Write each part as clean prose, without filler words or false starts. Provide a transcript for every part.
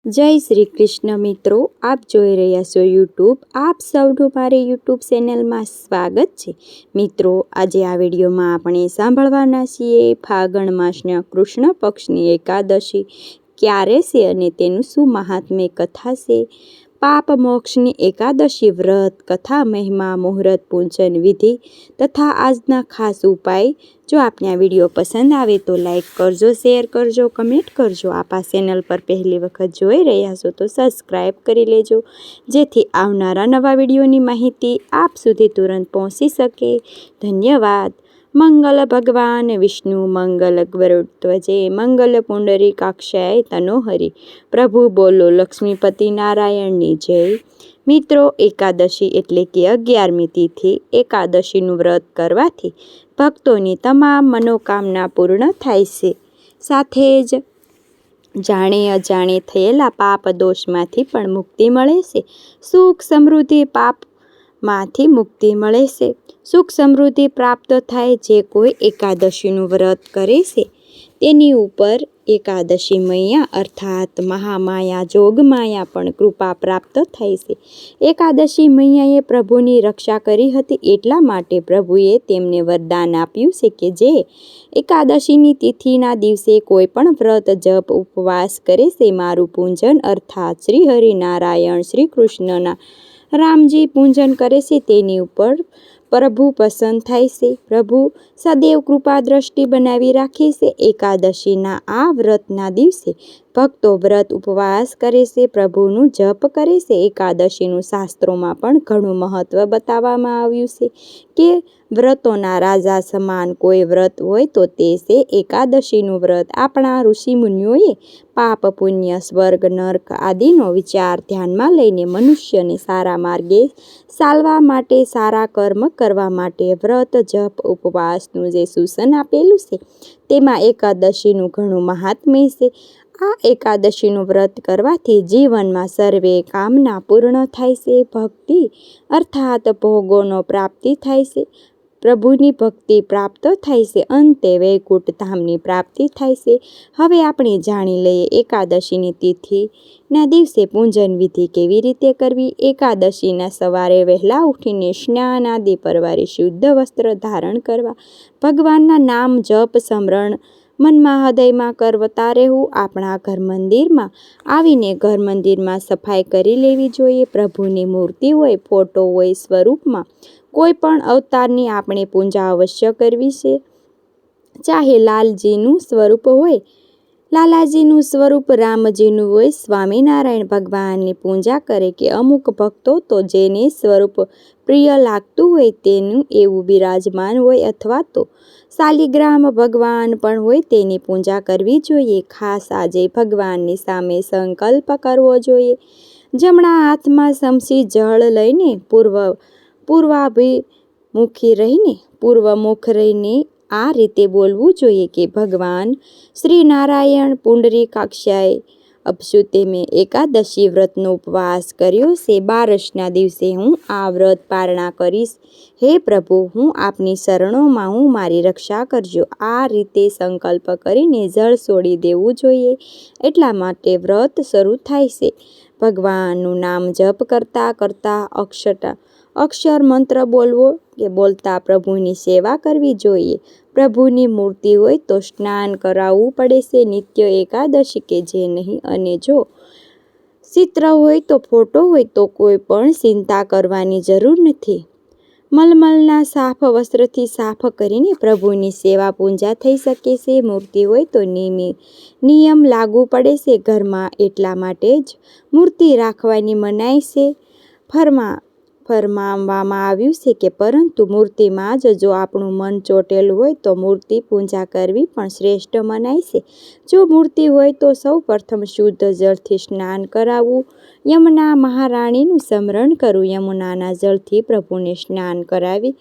જય શ્રી કૃષ્ણ મિત્રો, આપ જોઈ રહ્યા છો યુટ્યુબ. આપ સૌનું મારી યુટ્યુબ ચેનલમાં સ્વાગત છે. મિત્રો, આજે આ વિડીયોમાં આપણે સાંભળવાના છીએ ફાગણ માસના કૃષ્ણ પક્ષની એકાદશી ક્યારે છે અને તેનું શું મહાત્મ્ય કથા છે. પાપ મોક્ષની એકાદશી વ્રત કથા, મહિમા, મુહૂર્ત, પૂજન વિધિ તથા આજના ખાસ ઉપાય. જો આપને આ વિડીયો પસંદ આવે તો લાઈક કરજો, શેર કરજો, કમેન્ટ કરજો. આપ આ ચેનલ પર પહેલી વખત જોઈ રહ્યા છો તો સબસ્ક્રાઈબ કરી લેજો, જેથી આવનારા નવા વિડીયોની માહિતી આપ સુધી તુરંત પહોંચી શકે. ધન્યવાદ. મંગલ ભગવાન વિષ્ણુ મંગલ ગરુડધ્વજે મંગલ પુંડરી કાક્ષાય તનોહરી. પ્રભુ બોલો લક્ષ્મીપતિ નારાયણની જય. મિત્રો, એકાદશી એટલે કે 11મી તિથિ એકાદશીનું વ્રત કરવાથી ભક્તોની તમામ મનોકામના પૂર્ણ થાય છે. સાથે જ જાણે અજાણે થયેલા પાપ દોષમાંથી પણ મુક્તિ મળે છે. સુખ સમૃદ્ધિ પાપમાંથી મુક્તિ મળે છે. સુખ સમૃદ્ધિ પ્રાપ્ત થાય જે કોઈ એકાદશીનું વ્રત કરે છે તેની ઉપર એકાદશી મૈયા અર્થાત મહામાયા જોગમાયા પણ કૃપા પ્રાપ્ત થાય છે. એકાદશી મૈયાએ પ્રભુની રક્ષા કરી હતી, એટલા માટે પ્રભુએ તેમને વરદાન આપ્યું છે કે જે એકાદશીની તિથિના દિવસે કોઈ પણ વ્રત જપ ઉપવાસ કરે છે, મારું પૂજન અર્થાત શ્રી હરિનારાયણ શ્રી કૃષ્ણના રામજી પૂજન કરે છે, તેની ઉપર પ્રભુ પસંદ થાય છે. પ્રભુ સદૈવ કૃપા દ્રષ્ટિ બનાવી રાખે છે. એકાદશીના આ વ્રતના દિવસે ભક્તો વ્રત ઉપવાસ કરે છે, પ્રભુનું જપ કરે છે. એકાદશીનું શાસ્ત્રોમાં પણ ઘણું મહત્વ બતાવવામાં આવ્યું છે કે વ્રતોના રાજા સમાન કોઈ વ્રત હોય તો તે છે એકાદશીનું વ્રત. આપણા ઋષિમુનિઓએ પાપ પુણ્ય સ્વર્ગ નર્ક આદિનો વિચાર ધ્યાનમાં લઈને મનુષ્યને સારા માર્ગે ચાલવા માટે, સારા કર્મ કરવા માટે વ્રત જપ ઉપવાસનું જે સૂચન આપેલું છે તેમાં એકાદશીનું ઘણું મહાત્મ્ય છે. આ એકાદશીનું વ્રત કરવાથી જીવનમાં સર્વે કામના પૂર્ણ થાય છે. ભક્તિ અર્થાત ભોગોનો પ્રાપ્તિ થાય છે. પ્રભુની ભક્તિ પ્રાપ્ત થાય છે. અંતે વૈકુંઠ ધામની પ્રાપ્તિ થાય છે. હવે આપણે જાણી લઈએ એકાદશીની તિથિના દિવસે પૂજન વિધિ કેવી રીતે કરવી. એકાદશીના સવારે વહેલા ઉઠીને સ્નાન આદિ પરવારી શુદ્ધ વસ્ત્ર ધારણ કરવા, ભગવાનના નામ જપ સ્મરણ મનમાં હૃદયમાં કરતા રહેવું. આપણા ઘર મંદિરમાં આવીને ઘર મંદિરમાં સફાઈ કરી લેવી જોઈએ. પ્રભુની મૂર્તિ હોય, ફોટો હોય, સ્વરૂપમાં કોઈ પણ અવતારની આપણે પૂજા અવશ્ય કરવી છે. ચાહે લાલજીનું સ્વરૂપ હોય, લાલાજીનું સ્વરૂપ રામજીનું હોય, સ્વામિનારાયણ ભગવાનની પૂજા કરે કે અમુક ભક્તો તો જેને સ્વરૂપ પ્રિય લાગતું હોય તેનું એવું બિરાજમાન હોય, અથવા તો શાલિગ્રામ ભગવાન પણ હોય તેની પૂજા કરવી જોઈએ. ખાસ આજે ભગવાનની સામે સંકલ્પ કરવો જોઈએ. જમણા હાથમાં સમસી જળ લઈને પૂર્વમુખ રહીને આ રીતે બોલવું જોઈએ કે ભગવાન શ્રી નારાયણ પુંડરી કાક્ષાય અપશુતે મેં એકાદશી વ્રતનો ઉપવાસ કર્યો છે. બારસના દિવસે હું આ વ્રત પારણા કરીશ. હે પ્રભુ, હું આપની શરણોમાં હું, મારી રક્ષા કરજો. આ રીતે સંકલ્પ કરીને જળ છોડી દેવું જોઈએ. એટલા માટે વ્રત શરૂ થાય છે. ભગવાનનું નામ જપ કરતા કરતા અક્ષર મંત્ર બોલતા પ્રભુની સેવા કરવી જોઈએ. પ્રભુની મૂર્તિ હોય તો સ્નાન કરાવવું પડે છે નિત્ય એકાદશી કે જે નહીં, અને જો ચિત્ર હોય તો ફોટો હોય તો કોઈ પણ ચિંતા કરવાની જરૂર નથી. મલમલના સાફ વસ્ત્રથી સાફ કરીને પ્રભુની સેવા પૂજા થઈ શકે છે. મૂર્તિ હોય તો નિયમ લાગુ પડે છે ઘરમાં, એટલા માટે જ મૂર્તિ રાખવાની મનાઈ છે. ફરમાવવામાં આવ્યું છે કે પરંતુ મૂર્તિમાં જ જો આપણું મન ચોટેલું હોય તો મૂર્તિ પૂજા કરવી પણ શ્રેષ્ઠ મનાય છે. જો મૂર્તિ હોય તો સૌ પ્રથમ શુદ્ધ જળથી સ્નાન કરાવવું, યમુના મહારાણીનું સ્મરણ કરવું, યમુનાના જળથી પ્રભુને સ્નાન કરાવી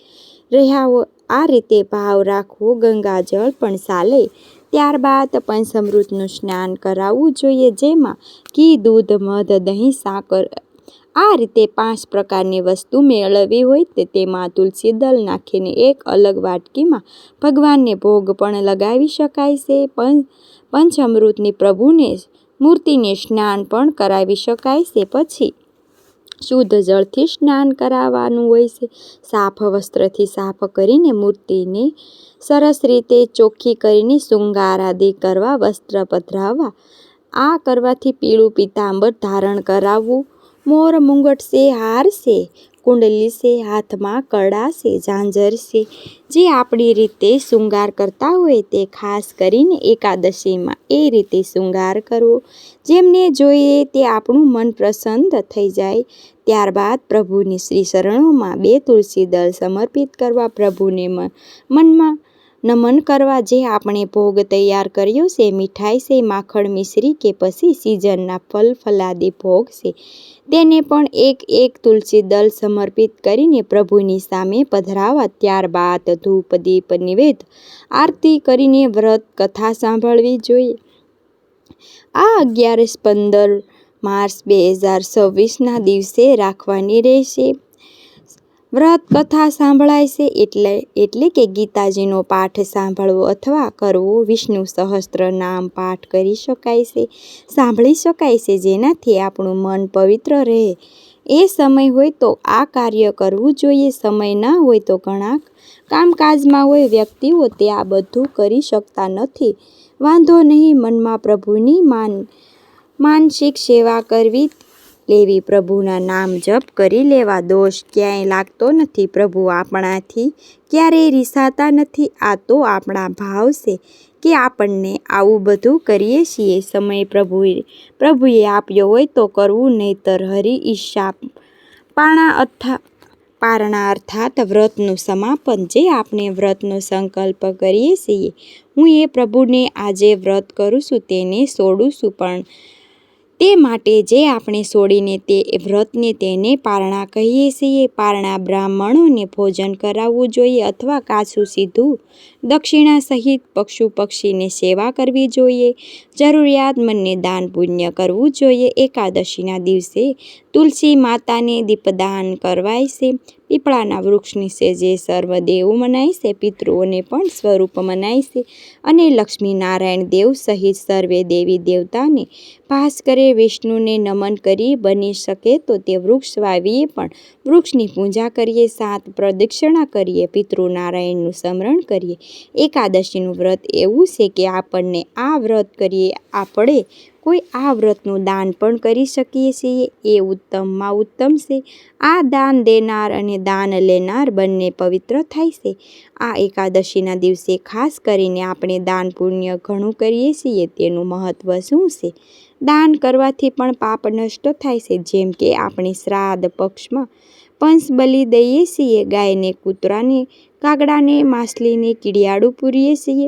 રહ્યા આ રીતે ભાવ રાખવો. ગંગાજળ પણ ચાલે. ત્યારબાદ પંચામૃતનું સ્નાન કરાવવું જોઈએ, જેમાં ઘી, દૂધ, મધ, દહીં, સાકર આ રીતે 5 પ્રકારની વસ્તુ મેળવવી હોય તેમાં તુલસી દળ નાખીને એક અલગ વાટકીમાં ભગવાનને ભોગ પણ લગાવી શકાય છે. પંચામૃતની પ્રભુને મૂર્તિને સ્નાન પણ કરાવી શકાય છે. પછી શુદ્ધ જળથી સ્નાન કરાવવાનું હોય છે. સાફ વસ્ત્રથી સાફ કરીને મૂર્તિને સરસ રીતે ચોખ્ખી કરીને શૃંગાર આદિ કરવા, વસ્ત્ર પધરાવવા. આ કરવાથી પીળું પીતાંબર ધારણ કરાવવું, મોર મુંગટ છે, હાર છે, કુંડલી છે, હાથમાં કડા છે, ઝાંઝર છે, જે આપણી રીતે શૃંગાર કરતા હોય તે ખાસ કરીને એકાદશીમાં એ રીતે શૃંગાર કરવો, જેમને જોઈએ તે આપણું મન પ્રસન્ન થઈ જાય. ત્યારબાદ પ્રભુની શ્રી શરણોમાં 2 તુલસી દળ સમર્પિત કરવા, પ્રભુને મનમાં નમન કરવા. જે આપણે ભોગ તૈયાર કર્યો છે, મીઠાઈ છે, માખણ મિશ્રી કે પછી સિઝનના ફલ ફલાદી ભોગ છે, તેને પણ એક તુલસી દળ સમર્પિત કરીને પ્રભુની સામે પધરાવવા. ત્યારબાદ ધૂપ દીપ નિવેદ આરતી કરીને વ્રત કથા સાંભળવી જોઈએ. આ 11-15 માર્ચ 2026ના દિવસે રાખવાની રહેશે. વ્રત કથા સાંભળાય છે એટલે કે ગીતાજીનો પાઠ સાંભળવો અથવા કરવો, વિષ્ણુ સહસ્ત્ર નામ પાઠ કરી શકાય છે, સાંભળી શકાય છે, જેનાથી આપણું મન પવિત્ર રહે. એ સમય હોય તો આ કાર્ય કરવું જોઈએ. સમય ના હોય તો ઘણા કામકાજમાં હોય વ્યક્તિઓ તે આ બધું કરી શકતા નથી. વાંધો નહીં, મનમાં પ્રભુની માનસિક સેવા કરવી લેવી, પ્રભુના નામ જપ કરી લેવા. દોષ ક્યાંય લાગતો નથી. પ્રભુ આપણાથી ક્યારેય રીસાતા નથી. આ તો આપણા ભાવ છે કે આપણને આવું બધું કરીએ છીએ. સમય પ્રભુએ આપ્યો હોય તો કરવું, નહીતર હરિ ઈચ્છા પારણા અર્થાત વ્રતનું સમાપન. જે આપણે વ્રતનો સંકલ્પ કરીએ છીએ, હું એ પ્રભુને આજે વ્રત કરું છું, તેને છોડું છું, પણ તે માટે જે આપણે છોડીને તે વ્રતને તેને પારણા કહીએ છીએ. પારણા બ્રાહ્મણોને ભોજન કરાવવું જોઈએ અથવા કાચું સીધું દક્ષિણા સહિત પશુ પક્ષીને સેવા કરવી જોઈએ. જરૂરિયાતમંદને દાન પુણ્ય કરવું જોઈએ. એકાદશીના દિવસે તુલસી માતાને દીપદાન કરવાય છે. પીપળાના વૃક્ષ નીચે જે સર્વદેવ મનાય છે, પિતૃઓને પણ સ્વરૂપ મનાય છે, અને લક્ષ્મી નારાયણ દેવ સહિત સર્વે દેવી દેવતાને ભાસ્કરે વિષ્ણુને નમન કરી બની શકે તો તે વૃક્ષ વાવીએ, પણ વૃક્ષની પૂજા કરીએ, 7 પ્રદક્ષિણા કરીએ, પિતૃનારાયણનું સ્મરણ કરીએ. એકાદશીનું વ્રત એવું છે કે આપણને આ વ્રત કરીએ આપણે કોઈ આ વ્રતનું દાન પણ કરી શકીએ છીએ. એ ઉત્તમમાં ઉત્તમ છે. આ દાન દેનાર અને દાન લેનાર બંને પવિત્ર થાય છે. આ એકાદશીના દિવસે ખાસ કરીને આપણે દાન પુણ્ય ઘણું કરીએ છીએ. તેનું મહત્વ શું છે? દાન કરવાથી પણ પાપ નષ્ટ થાય છે. જેમ કે આપણે શ્રાદ્ધ પક્ષમાં પંચબલી દઈએ છીએ, ગાયને, કૂતરાને, કાગડાને, માછલીને કીડિયાળું પૂરીએ છીએ.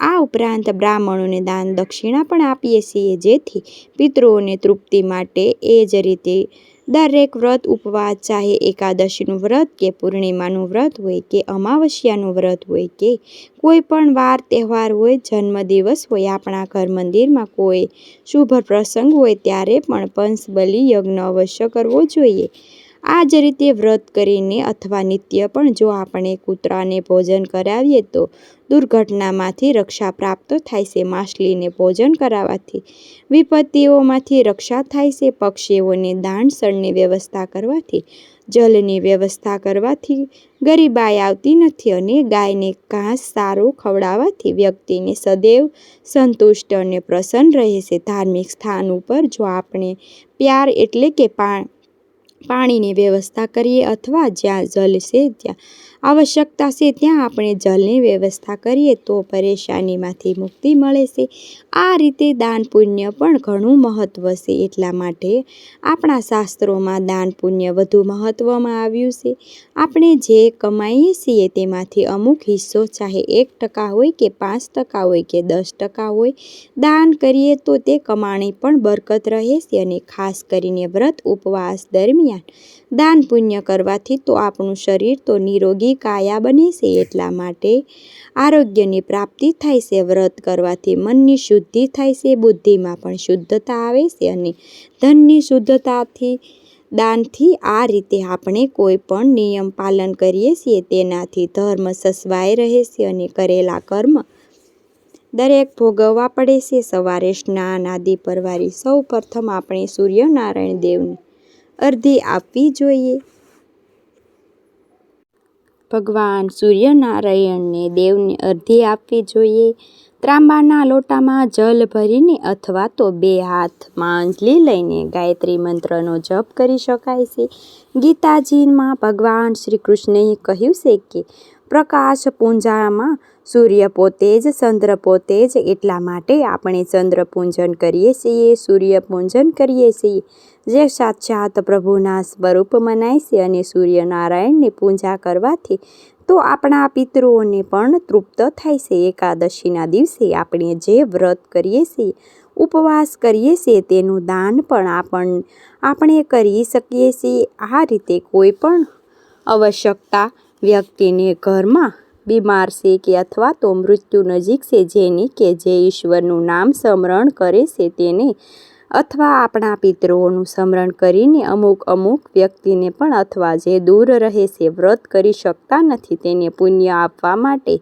આ ઉપરાંત બ્રાહ્મણોને દાન દક્ષિણા પણ આપીએ છીએ, જેથી પિતૃઓને તૃપ્તિ માટે. એ જ રીતે દરેક વ્રત ઉપવાસ, ચાહે એકાદશીનું વ્રત કે પૂર્ણિમાનું વ્રત હોય કે અમાવસ્યાનું વ્રત હોય કે કોઈ પણ વાર તહેવાર હોય, જન્મદિવસ હોય, આપણા ઘર મંદિરમાં કોઈ શુભ પ્રસંગ હોય ત્યારે પણ પંચબલી યજ્ઞ અવશ્ય કરવો જોઈએ. આ જ રીતે વ્રત કરીને અથવા નિત્ય પણ જો આપણે કૂતરાને ભોજન કરાવીએ તો દુર્ઘટનામાંથી રક્ષા પ્રાપ્ત થાય છે. માછલીને ભોજન કરાવવાથી વિપત્તિઓમાંથી રક્ષા થાય છે. પક્ષીઓને દાણસળની વ્યવસ્થા કરવાથી, જલની વ્યવસ્થા કરવાથી ગરીબાઈ આવતી નથી, અને ગાયને ઘાસ સારો ખવડાવવાથી વ્યક્તિને સદૈવ સંતુષ્ટ અને પ્રસન્ન રહે છે. ધાર્મિક સ્થાન ઉપર જો આપણે પ્યાર એટલે કે પાણીની વ્યવસ્થા કરીએ અથવા જ્યાં જલ છે, જ્યાં આવશ્યકતા છે ત્યાં આપણે જલની વ્યવસ્થા કરીએ તો પરેશાનીમાંથી મુક્તિ મળે છે. આ રીતે દાન પુણ્ય પણ ઘણું મહત્વ છે. એટલા માટે આપણા શાસ્ત્રોમાં દાન પુણ્ય વધુ મહત્વમાં આવ્યું છે. આપણે જે કમાઈએ છીએ તેમાંથી અમુક હિસ્સો, ચાહે 1% હોય કે 5% હોય કે 10% હોય, દાન કરીએ તો તે કમાણી પણ બરકત રહે છે. અને ખાસ કરીને વ્રત ઉપવાસ દરમિયાન દાન પુણ્ય કરવાથી તો આપણું શરીર તો નિરોગી કાયા બને છે. એટલા માટે આરોગ્યની પ્રાપ્તિ થાય છે. વ્રત કરવાથી મનની શુદ્ધિ થાય છે, બુદ્ધિમાં પણ શુદ્ધતા આવે છે, અને ધનની શુદ્ધતાથી દાનથી. આ રીતે આપણે કોઈ પણ નિયમ પાલન કરીએ છીએ તેનાથી ધર્મ સચવાઈ રહે છે અને કરેલા કર્મ દરેક ભોગવવા પડે છે. સવારે સ્નાન આદિ પરવારી સૌ પ્રથમ આપણે સૂર્યનારાયણ દેવને અર્ઘ્ય આપવી જોઈએ. ભગવાન સૂર્યનારાયણને દેવને અર્ઘ્ય આપવી જોઈએ. ત્રાંબાના લોટામાં જલ ભરીને અથવા તો 2 હાથમાં અંજલિ લઈને ગાયત્રી મંત્રનો જપ કરી શકાય છે. ગીતાજીમાં ભગવાન શ્રી કૃષ્ણએ કહ્યું છે કે પ્રકાશ પૂંજામાં સૂર્ય પોતે જ ચંદ્ર પોતે જ, એટલા માટે આપણે ચંદ્ર પૂજન કરીએ છીએ, સૂર્ય પૂજન કરીએ છીએ, જે સાક્ષાત પ્રભુના સ્વરૂપ મનાય છે. અને સૂર્યનારાયણની પૂજા કરવાથી તો આપણા પિતૃઓને પણ તૃપ્ત થાય છે. એકાદશીના દિવસે આપણે જે વ્રત કરીએ છીએ, ઉપવાસ કરીએ છીએ, તેનું દાન પણ આપણે કરી શકીએ છીએ. આ રીતે કોઈ પણ આવશ્યકતા વ્યક્તિને ઘરમાં બીમાર છે કે અથવા તો મૃત્યુ નજીક છે, જેની કે જે ઈશ્વરનું નામ સ્મરણ કરે છે તેને, અથવા આપણા પિતૃઓનું સ્મરણ કરીને અમુક વ્યક્તિને પણ, અથવા જે દૂર રહે છે, વ્રત કરી શકતા નથી, તેને પુણ્ય આપવા માટે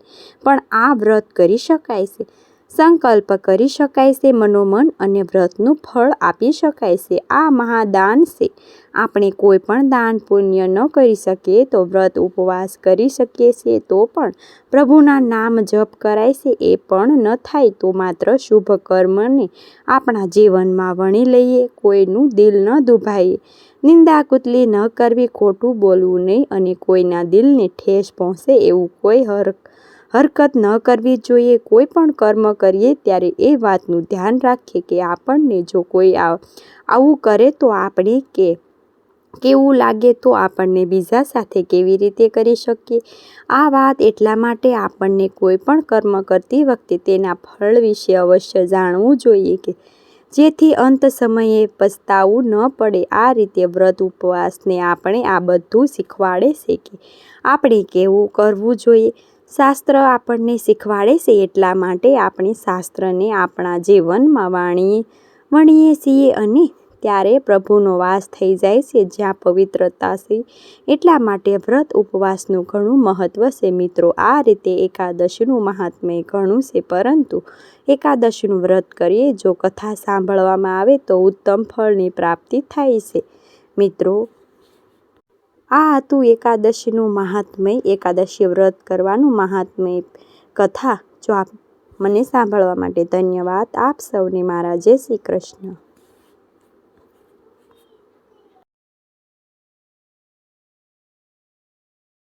પણ આ વ્રત કરી શકાય છે. સંકલ્પ કરી શકાય છે મનોમન અને વ્રતનું ફળ આપી શકાય છે. આ મહાદાન છે. આપણે કોઈ પણ દાન પુણ્ય ન કરી શકીએ તો વ્રત ઉપવાસ કરી શકીએ છીએ તો પણ પ્રભુના નામ જપ કરાય છે. એ પણ ન થાય તો માત્ર શુભ કર્મને આપણા જીવનમાં વણી લઈએ. કોઈનું દિલ ન દુભાઈએ, નિંદા કુતલી ન કરવી, ખોટું બોલવું નહીં અને કોઈના દિલને ઠેસ પહોંચે એવું કોઈ હરકત ન કરવી જોઈએ. કોઈ પણ કર્મ કરીએ ત્યારે એ વાતનું ધ્યાન રાખીએ કે આપણને જો કોઈ આવું કરે તો આપણે કેવું લાગે, તો આપણને બીજા સાથે કેવી રીતે કરી શકીએ. આ વાત એટલા માટે આપણને કોઈ પણ કર્મ કરતી વખતે તેના ફળ વિશે અવશ્ય જાણવું જોઈએ કે જેથી અંત સમયે પસ્તાવું ન પડે. આ રીતે વ્રત ઉપવાસને આપણે આ બધું શીખવાડે છે કે આપણે કેવું કરવું જોઈએ. શાસ્ત્ર આપણને શીખવાડે છે, એટલા માટે આપણે શાસ્ત્રને આપણા જીવનમાં વણીએ છીએ અને ત્યારે પ્રભુનો વાસ થઈ જાય છે, જ્યાં પવિત્રતા છે. એટલા માટે વ્રત ઉપવાસનું ઘણું મહત્વ છે. મિત્રો, આ રીતે એકાદશીનું મહાત્મ્ય ઘણું છે, પરંતુ એકાદશીનું વ્રત કરીએ, જો કથા સાંભળવામાં આવે તો ઉત્તમ ફળની પ્રાપ્તિ થાય છે. મિત્રો, આ હતું એકાદશીનું મહાત્મ્ય, એકાદશી વ્રત કરવાનું મહાત્મ્ય કથા. જો આપ મને સાંભળવા માટે ધન્યવાદ. આપ સૌને મારા જય શ્રી કૃષ્ણ.